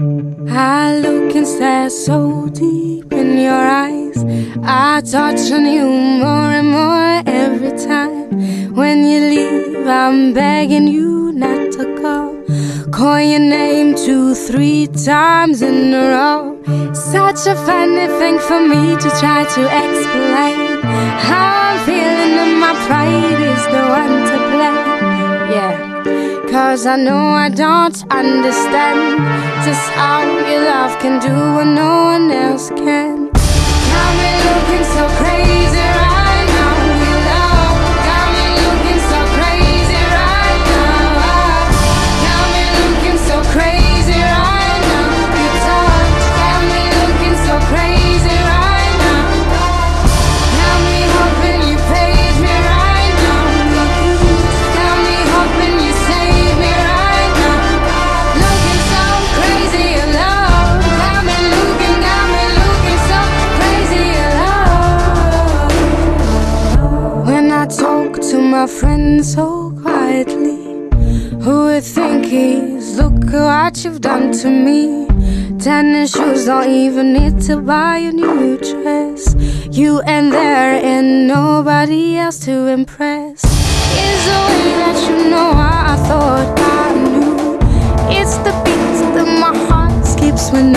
I look and stare so deep in your eyes. I touch on you more and more every time. When you leave, I'm begging you not to go. Call your name 2-3 times in a row. Such a funny thing for me to try to explain how I'm feeling, and my pride is the one to blame. Yeah, 'cause I know I don't understand just how your love can do what no one else can. Got me looking so crazy right now. Your love got me looking so crazy right now. Got me looking so crazy right now. Your touch got me looking so crazy right now. Got me hoping you page me right now. Got me hoping you save me right now. Looking so crazy alone. Got me looking so crazy alone. When I talk to my friends so quietly, who would think is, look at what you've done to me. Tennis shoes, don't even need to buy a new dress. You and there and nobody else to impress. Is the way that you know how I thought I knew. It's the beat that my heart skips when